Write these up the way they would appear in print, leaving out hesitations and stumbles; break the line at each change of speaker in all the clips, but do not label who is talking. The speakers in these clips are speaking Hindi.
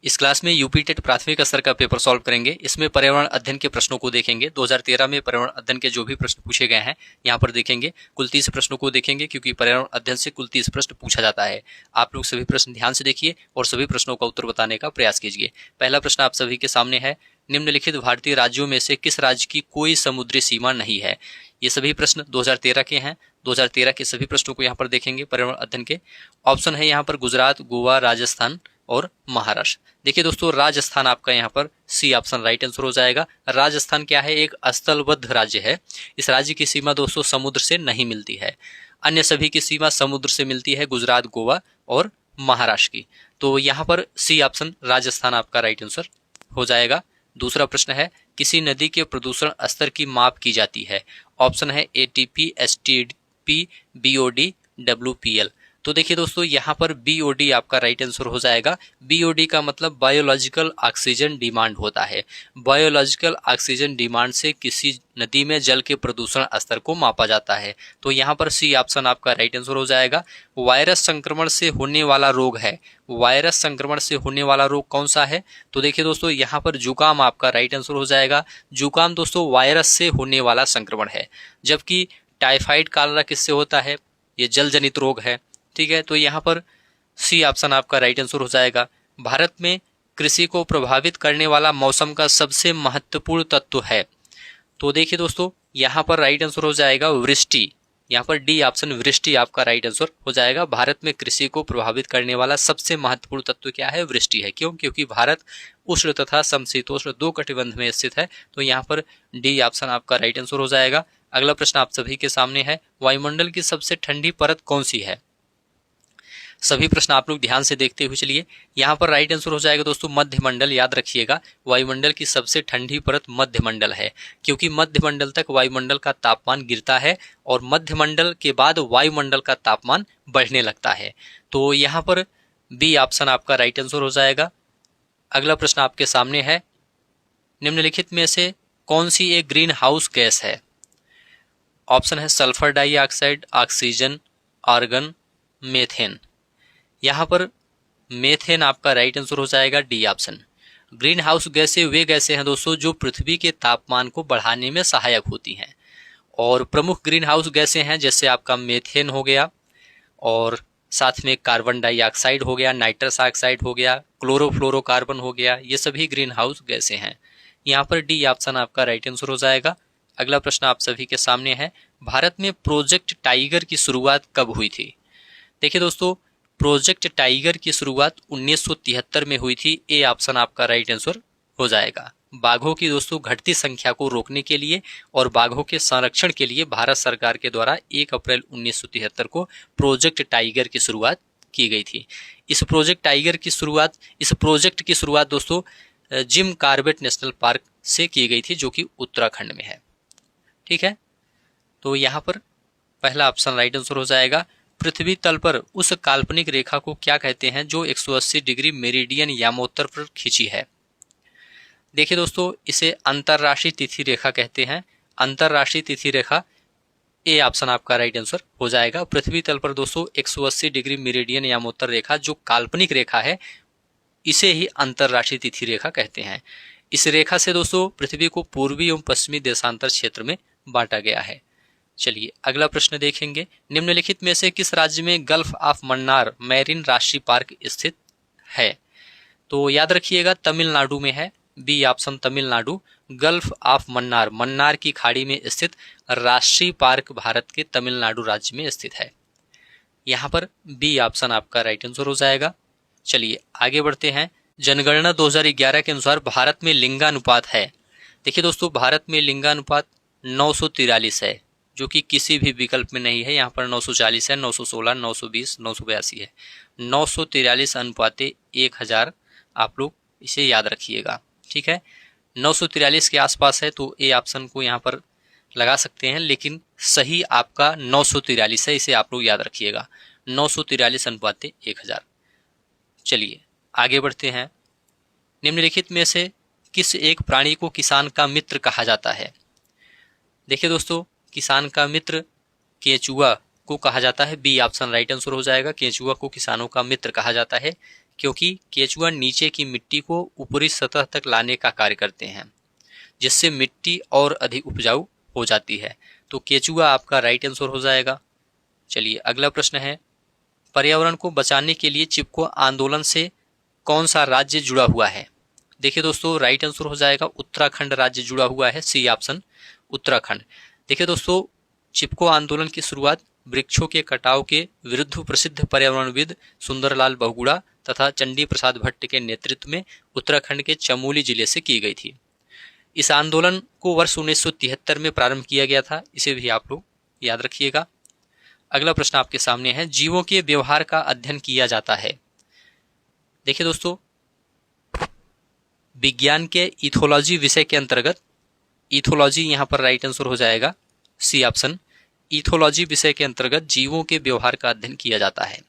इस क्लास में यूपी टेट प्राथमिक स्तर का पेपर सॉल्व करेंगे। इसमें पर्यावरण अध्ययन के प्रश्नों को देखेंगे। 2013 में पर्यावरण अध्ययन के जो भी प्रश्न पूछे गए हैं यहाँ पर देखेंगे। कुल 30 प्रश्नों को देखेंगे क्योंकि पर्यावरण अध्ययन से कुल 30 प्रश्न पूछा जाता है। आप लोग सभी प्रश्न ध्यान से देखिए और सभी प्रश्नों का उत्तर बताने का प्रयास कीजिए। पहला प्रश्न आप सभी के सामने है, निम्नलिखित भारतीय राज्यों में से किस राज्य की कोई समुद्री सीमा नहीं है? ये सभी प्रश्न 2013 के हैं। 2013 के सभी प्रश्नों को यहाँ पर देखेंगे पर्यावरण अध्ययन के। ऑप्शन है यहाँ पर गुजरात, गोवा, राजस्थान और महाराष्ट्र। देखिए दोस्तों, राजस्थान आपका यहाँ पर सी ऑप्शन राइट आंसर हो जाएगा। राजस्थान क्या है? एक स्थलबद्ध राज्य है। इस राज्य की सीमा दोस्तों समुद्र से नहीं मिलती है। अन्य सभी की सीमा समुद्र से मिलती है, गुजरात, गोवा और महाराष्ट्र की। तो यहाँ पर सी ऑप्शन राजस्थान आपका राइट आंसर हो जाएगा। दूसरा प्रश्न है, किसी नदी के प्रदूषण स्तर की माप की जाती है? ऑप्शन है एटीपी, एसटीपी, बीओडी, डब्ल्यूपीएल। तो देखिए दोस्तों, यहाँ पर बीओडी आपका राइट आंसर हो जाएगा। बीओडी का मतलब बायोलॉजिकल ऑक्सीजन डिमांड होता है। बायोलॉजिकल ऑक्सीजन डिमांड से किसी नदी में जल के प्रदूषण स्तर को मापा जाता है। तो यहाँ पर सी ऑप्शन आपका राइट आंसर हो जाएगा। वायरस संक्रमण से होने वाला रोग है। वायरस संक्रमण से होने वाला रोग कौन सा है? तो देखिए दोस्तों, यहाँ पर जुकाम आपका राइट आंसर हो जाएगा। जुकाम दोस्तों वायरस से होने वाला संक्रमण है, जबकि टाइफाइड कालरा किससे होता है? ये जल जनित रोग है। ठीक है, तो यहाँ पर सी ऑप्शन आपका राइट आंसर हो जाएगा। भारत में कृषि को प्रभावित करने वाला मौसम का सबसे महत्वपूर्ण तत्व है। तो देखिए दोस्तों, यहाँ पर राइट आंसर हो जाएगा वृष्टि। यहाँ पर डी ऑप्शन वृष्टि आपका राइट आंसर हो जाएगा। भारत में कृषि को प्रभावित करने वाला सबसे महत्वपूर्ण तत्व क्या है? वृष्टि है। क्यों? क्योंकि भारत उष्ण तथा समशीतोष्ण दो कटिबंध में स्थित है। तो यहाँ पर डी ऑप्शन आपका राइट आंसर हो जाएगा। अगला प्रश्न आप सभी के सामने है, वायुमंडल की सबसे ठंडी परत कौन सी है? सभी प्रश्न आप लोग ध्यान से देखते हुए चलिए। यहाँ पर राइट आंसर हो जाएगा दोस्तों मध्यमंडल। याद रखिएगा, वायुमंडल की सबसे ठंडी परत मध्यमंडल है, क्योंकि मध्यमंडल तक वायुमंडल का तापमान गिरता है और मध्यमंडल के बाद वायुमंडल का तापमान बढ़ने लगता है। तो यहाँ पर बी ऑप्शन आपका राइट आंसर हो जाएगा। अगला प्रश्न आपके सामने है, निम्नलिखित में से कौन सी एक ग्रीन हाउस गैस है? ऑप्शन है sulphur dioxide, oxygen, argon, methane. यहाँ पर मेथेन आपका राइट आंसर हो जाएगा, डी ऑप्शन। ग्रीन हाउस गैसें वे गैसें हैं दोस्तों जो पृथ्वी के तापमान को बढ़ाने में सहायक होती हैं। और प्रमुख ग्रीन हाउस गैसें हैं जैसे आपका मेथेन हो गया, और साथ में कार्बन डाइऑक्साइड हो गया, नाइट्रस ऑक्साइड हो गया, क्लोरोफ्लोरोकार्बन हो गया। ये सभी ग्रीन हाउस गैसें हैं। यहाँ पर डी ऑप्शन आपका राइट आंसर हो जाएगा। अगला प्रश्न आप सभी के सामने है, भारत में प्रोजेक्ट टाइगर की शुरुआत कब हुई थी? देखिए दोस्तों, प्रोजेक्ट टाइगर की शुरुआत 1973 में हुई थी। ए ऑप्शन आपका राइट आंसर हो जाएगा। बाघों की दोस्तों घटती संख्या को रोकने के लिए और बाघों के संरक्षण के लिए भारत सरकार के द्वारा 1 अप्रैल 1973 को प्रोजेक्ट टाइगर की शुरुआत की गई थी। इस प्रोजेक्ट की शुरुआत दोस्तों जिम कॉर्बेट नेशनल पार्क से की गई थी, जो कि उत्तराखंड में है। ठीक है, तो यहाँ पर पहला ऑप्शन राइट आंसर हो जाएगा। पृथ्वी तल पर उस काल्पनिक रेखा को क्या कहते हैं जो 180 डिग्री मेरिडियन यामोत्तर पर खींची है? देखिए दोस्तों, इसे अंतरराष्ट्रीय तिथि रेखा कहते हैं। अंतरराष्ट्रीय तिथि रेखा, ए ऑप्शन आपका राइट आंसर हो जाएगा। पृथ्वी तल पर दोस्तों 180 डिग्री मेरिडियन यामोत्तर रेखा जो काल्पनिक रेखा है, इसे ही अंतरराष्ट्रीय तिथि रेखा कहते हैं। इस रेखा से दोस्तों पृथ्वी को पूर्वी एवं पश्चिमी देशांतर क्षेत्र में बांटा गया है। चलिए अगला प्रश्न देखेंगे, निम्नलिखित में से किस राज्य में गल्फ ऑफ मन्नार मैरीन राष्ट्रीय पार्क स्थित है? तो याद रखिएगा तमिलनाडु में है। B option Tamil Nadu. Gulf of Mannar, Mannar की खाड़ी में स्थित राष्ट्रीय पार्क भारत के तमिलनाडु राज्य में स्थित है। यहाँ पर बी ऑप्शन आपका राइट आंसर हो जाएगा। चलिए आगे बढ़ते हैं। जनगणना 2011 के अनुसार भारत में लिंगानुपात है। देखिए दोस्तों, भारत में लिंगानुपात 943 है, जो कि किसी भी विकल्प में नहीं है। यहाँ पर 940 है, 916, 920, 982 है। 943 अनुपाते 1000 आप लोग इसे याद रखिएगा। ठीक है, 943 के आसपास है, तो ए ऑप्शन को यहाँ पर लगा सकते हैं, लेकिन सही आपका 943 है, इसे आप लोग याद रखिएगा। 943 अनुपाते 1000। चलिए आगे बढ़ते हैं। निम्नलिखित में से किस एक प्राणी को किसान का मित्र कहा जाता है? देखिए दोस्तों, किसान का मित्र केंचुआ को कहा जाता है। बी ऑप्शन राइट आंसर हो जाएगा। केंचुआ को किसानों का मित्र कहा जाता है। क्योंकि केचुआ नीचे की मिट्टी को ऊपरी सतह तक लाने का कार्य करते हैं, जिससे मिट्टी और अधिक उपजाऊ हो जाती है। तो केचुआ आपका राइट आंसर हो जाएगा। चलिए अगला प्रश्न है, पर्यावरण को बचाने के लिए चिपको आंदोलन से कौन सा राज्य जुड़ा हुआ है? देखिए दोस्तों, राइट आंसर हो जाएगा उत्तराखंड राज्य जुड़ा हुआ है, सी ऑप्शन उत्तराखंड। देखिए दोस्तों, चिपको आंदोलन की शुरुआत वृक्षों के कटाव के विरुद्ध प्रसिद्ध पर्यावरणविद सुंदरलाल बहुगुणा तथा चंडी प्रसाद भट्ट के नेतृत्व में उत्तराखंड के चमोली जिले से की गई थी। इस आंदोलन को वर्ष 1973 में प्रारंभ किया गया था, इसे भी आप लोग याद रखिएगा। अगला प्रश्न आपके सामने है, जीवों के व्यवहार का अध्ययन किया जाता है। देखिए दोस्तों, विज्ञान के इथोलॉजी विषय के अंतर्गत, इथोलॉजी यहाँ पर राइट आंसर हो जाएगा, सी ऑप्शन। इथोलॉजी विषय के अंतर्गत जीवों के व्यवहार का अध्ययन किया जाता है।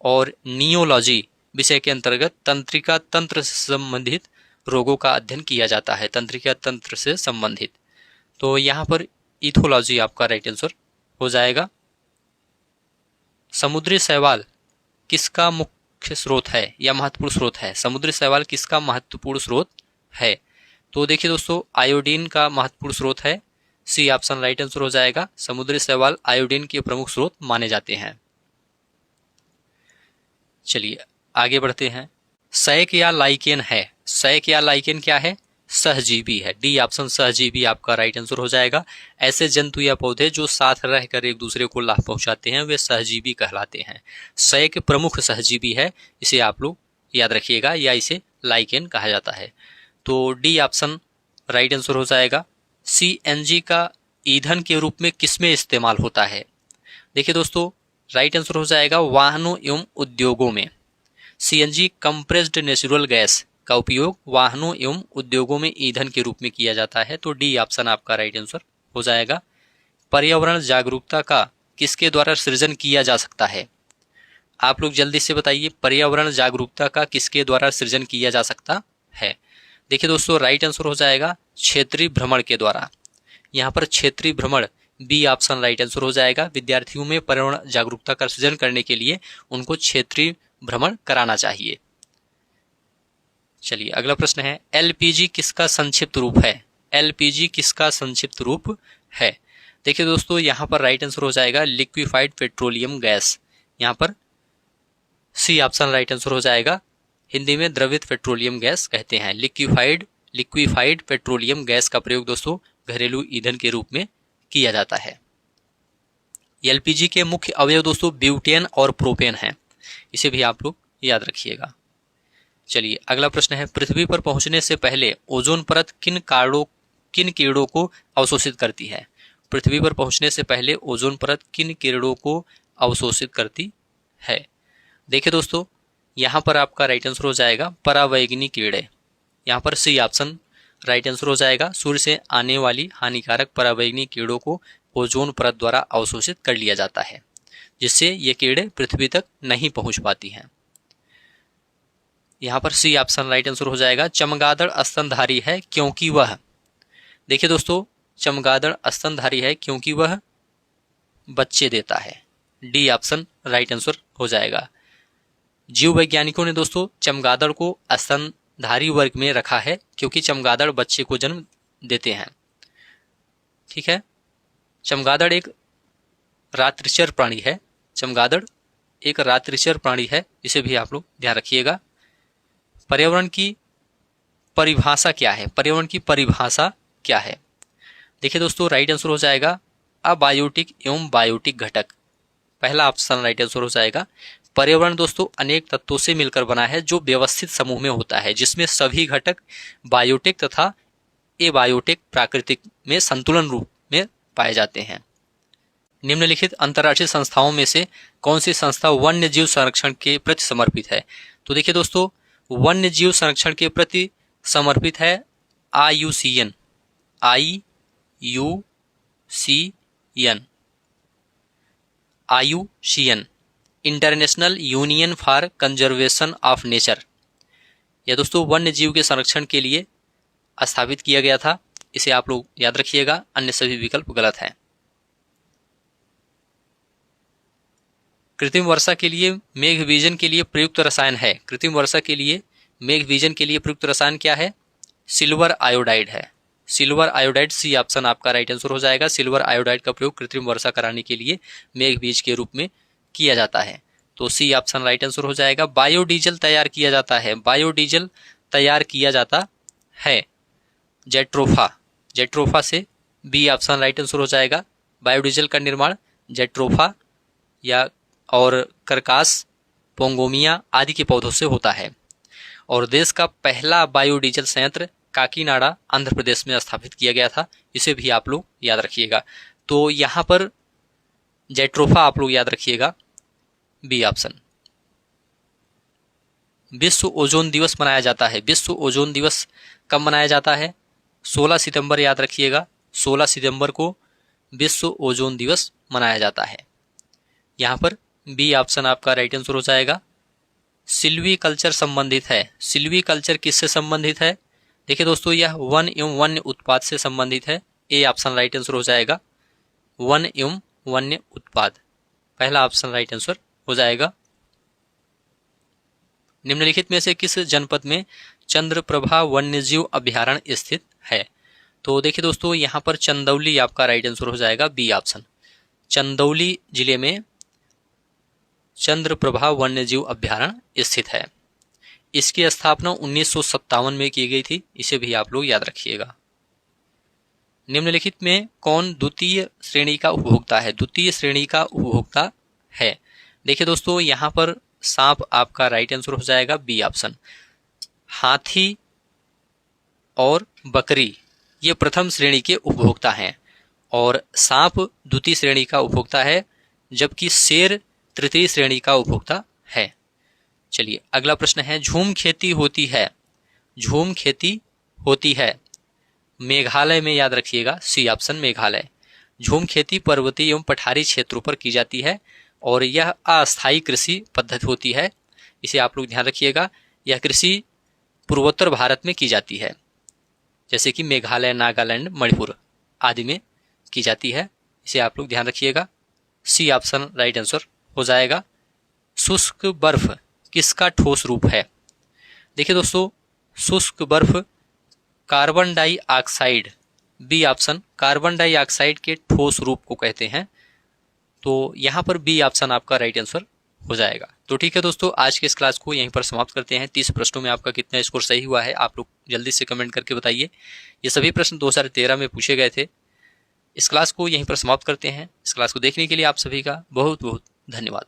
और नियोलॉजी विषय के अंतर्गत तंत्रिका तंत्र से संबंधित रोगों का अध्ययन किया जाता है, तंत्रिका तंत्र से संबंधित। तो यहाँ पर इथोलॉजी आपका राइट आंसर हो जाएगा। समुद्री शैवाल किसका मुख्य स्रोत है या महत्वपूर्ण स्रोत है? समुद्री शैवाल किसका महत्वपूर्ण स्रोत है? तो देखिए दोस्तों, आयोडीन का महत्वपूर्ण स्रोत है, सी ऑप्शन राइट आंसर हो जाएगा। समुद्री शैवाल आयोडीन के प्रमुख स्रोत माने जाते हैं। चलिए आगे बढ़ते हैं। शैक या लाइकेन है, शैक या लाइकेन क्या है? सहजीवी है, डी ऑप्शन सहजीवी आपका राइट आंसर हो जाएगा। ऐसे जंतु या पौधे जो साथ रहकर एक दूसरे को लाभ पहुंचाते हैं वे सहजीवी कहलाते हैं। शैक प्रमुख सहजीवी है, इसे आप लोग याद रखिएगा, या इसे लाइकेन कहा जाता है। तो डी ऑप्शन राइट आंसर हो जाएगा। सीएनजी का ईंधन के रूप में किसमें इस्तेमाल होता है? देखिए दोस्तों, राइट आंसर हो जाएगा वाहनों एवं उद्योगों में। सीएनजी कंप्रेस्ड नेचुरल गैस का उपयोग वाहनों एवं उद्योगों में ईंधन के रूप में किया जाता है। तो डी ऑप्शन आपका राइट आंसर हो जाएगा। पर्यावरण जागरूकता का किसके द्वारा सृजन किया जा सकता है? आप लोग जल्दी से बताइए, पर्यावरण जागरूकता का किसके द्वारा सृजन किया जा सकता है? देखिए दोस्तों, राइट आंसर हो जाएगा क्षेत्रीय भ्रमण के द्वारा। यहाँ पर क्षेत्रीय भ्रमण, बी ऑप्शन राइट आंसर हो जाएगा। विद्यार्थियों में पर्यावरण जागरूकता का सृजन करने के लिए उनको क्षेत्रीय भ्रमण कराना चाहिए। चलिए अगला प्रश्न है, एलपीजी किसका संक्षिप्त रूप है? एलपीजी किसका संक्षिप्त रूप है? देखिए दोस्तों, यहाँ पर राइट आंसर हो जाएगा लिक्विफाइड पेट्रोलियम गैस। यहाँ पर सी ऑप्शन राइट आंसर हो जाएगा। हिंदी में द्रवित पेट्रोलियम गैस कहते हैं। लिक्विफाइड पेट्रोलियम गैस का प्रयोग दोस्तों घरेलू ईंधन के रूप में किया जाता है। एलपीजी के मुख्य अवयव दोस्तों ब्यूटेन और प्रोपेन हैं, इसे भी आप लोग याद रखिएगा। चलिए अगला प्रश्न है, पृथ्वी पर पहुंचने से पहले ओजोन परत किन कीड़ों को अवशोषित करती है? पृथ्वी पर पहुंचने से पहले ओजोन परत किन कीड़ों को अवशोषित करती है? देखिए दोस्तों, यहाँ पर आपका राइट आंसर हो जाएगा परावैंगनी कीड़े। यहाँ पर सी ऑप्शन राइट आंसर हो जाएगा। सूर्य से आने वाली हानिकारक परावैंगनी कीड़ों को ओजोन परत द्वारा अवशोषित कर लिया जाता है, जिससे ये कीड़े पृथ्वी तक नहीं पहुंच पाती हैं। यहाँ पर सी ऑप्शन राइट आंसर हो जाएगा। चमगादड़ स्तनधारी है क्योंकि वह, देखिए दोस्तों, चमगादड़ स्तनधारी है क्योंकि वह बच्चे देता है। डी ऑप्शन राइट आंसर हो जाएगा। जीव वैज्ञानिकों ने दोस्तों चमगादड़ को स्तनधारी वर्ग में रखा है क्योंकि चमगादड़ बच्चे को जन्म देते हैं। ठीक है, चमगादड़ एक रात्रिचर प्राणी है। चमगादड़ एक रात्रिचर प्राणी है, इसे भी आप लोग ध्यान रखिएगा। पर्यावरण की परिभाषा क्या है? पर्यावरण की परिभाषा क्या है? देखिए दोस्तों, राइट आंसर हो जाएगा अबायोटिक एवं बायोटिक घटक। पहला ऑप्शन राइट आंसर हो जाएगा। पर्यावरण दोस्तों अनेक तत्वों से मिलकर बना है जो व्यवस्थित समूह में होता है, जिसमें सभी घटक बायोटिक तथा एबायोटिक प्राकृतिक में संतुलन रूप में पाए जाते हैं। निम्नलिखित अंतर्राष्ट्रीय संस्थाओं में से कौन सी संस्था वन्य जीव संरक्षण के प्रति समर्पित है? तो देखिए दोस्तों, वन्य जीव संरक्षण के प्रति समर्पित है IUCN, IUCN, international union for conservation of nature. यह दोस्तों वन्य जीव के संरक्षण के लिए स्थापित किया गया था, इसे आप लोग याद रखिएगा, अन्य सभी विकल्प गलत हैं। कृत्रिम वर्षा के लिए मेघ बीजन के लिए प्रयुक्त रसायन है, कृत्रिम वर्षा के लिए मेघ बीजन के लिए प्रयुक्त रसायन क्या है? सिल्वर आयोडाइड है। सिल्वर आयोडाइड, सी ऑप्शन आपका राइट आंसर हो जाएगा। सिल्वर आयोडाइड का प्रयोग कृत्रिम वर्षा कराने के लिए मेघ बीज के रूप में किया जाता है, तो सी ऑप्शन राइट आंसर हो जाएगा। बायोडीजल तैयार किया जाता है, बायोडीजल तैयार किया जाता है जेट्रोफा, जेट्रोफा से, बी ऑप्शन राइट आंसर हो जाएगा। बायोडीजल का निर्माण जेट्रोफा या और करकास, पोंगोमिया आदि के पौधों से होता है। और देश का पहला बायोडीजल संयंत्र काकीनाडा आंध्र प्रदेश में स्थापित किया गया था, इसे भी आप लोग याद रखिएगा। तो यहाँ पर जेट्रोफा आप लोग याद रखिएगा, बी ऑप्शन। विश्व ओजोन दिवस मनाया जाता है, विश्व ओजोन दिवस कब मनाया जाता है? 16 सितंबर याद रखिएगा, 16 सितंबर को विश्व ओजोन दिवस मनाया जाता है। यहाँ पर बी ऑप्शन आपका राइट आंसर हो जाएगा। सिल्वी कल्चर संबंधित है, सिल्वी कल्चर किससे संबंधित है? देखिए दोस्तों, यह वन एवं वन्य उत्पाद से संबंधित है, ए ऑप्शन राइट आंसर हो जाएगा। वन एवं वन्य उत्पाद, पहला ऑप्शन राइट आंसर हो जाएगा। निम्नलिखित में से किस जनपद में चंद्रप्रभा वन्यजीव अभयारण्य स्थित है? तो देखिए दोस्तों, यहाँ पर चंदौली आपका राइट आंसर हो जाएगा, बी ऑप्शन। चंदौली जिले में चंद्रप्रभा वन्यजीव अभयारण्य स्थित है। इसकी स्थापना 1957 में की गई थी, इसे भी आप लोग याद रखिएगा। निम्नलिखित में कौन द्वितीय श्रेणी का उपभोक्ता है? द्वितीय श्रेणी का उपभोक्ता है, देखिए दोस्तों, यहाँ पर सांप आपका राइट आंसर हो जाएगा, बी ऑप्शन। हाथी और बकरी ये प्रथम श्रेणी के उपभोक्ता हैं और सांप द्वितीय श्रेणी का उपभोक्ता है, जबकि शेर तृतीय श्रेणी का उपभोक्ता है। चलिए अगला प्रश्न है, झूम खेती होती है, झूम खेती होती है मेघालय में, याद रखिएगा, सी ऑप्शन मेघालय। झूम खेती पर्वतीय एवं पठारी क्षेत्रों पर की जाती है और यह अस्थायी कृषि पद्धति होती है, इसे आप लोग ध्यान रखिएगा। यह कृषि पूर्वोत्तर भारत में की जाती है, जैसे कि मेघालय, नागालैंड, मणिपुर आदि में की जाती है, इसे आप लोग ध्यान रखिएगा। सी ऑप्शन राइट आंसर हो जाएगा। शुष्क बर्फ किसका ठोस रूप है? देखिए दोस्तों, शुष्क बर्फ carbon dioxide, B option, carbon dioxide के ठोस रूप को कहते हैं, तो यहाँ पर बी ऑप्शन आपका राइट आंसर हो जाएगा। तो ठीक है दोस्तों, आज के इस क्लास को यहीं पर समाप्त करते हैं। 30 प्रश्नों में आपका कितना स्कोर सही हुआ है आप लोग जल्दी से कमेंट करके बताइए। ये सभी प्रश्न 2013 में पूछे गए थे। इस क्लास को यहीं पर समाप्त करते हैं। इस क्लास को देखने के लिए आप सभी का बहुत बहुत धन्यवाद।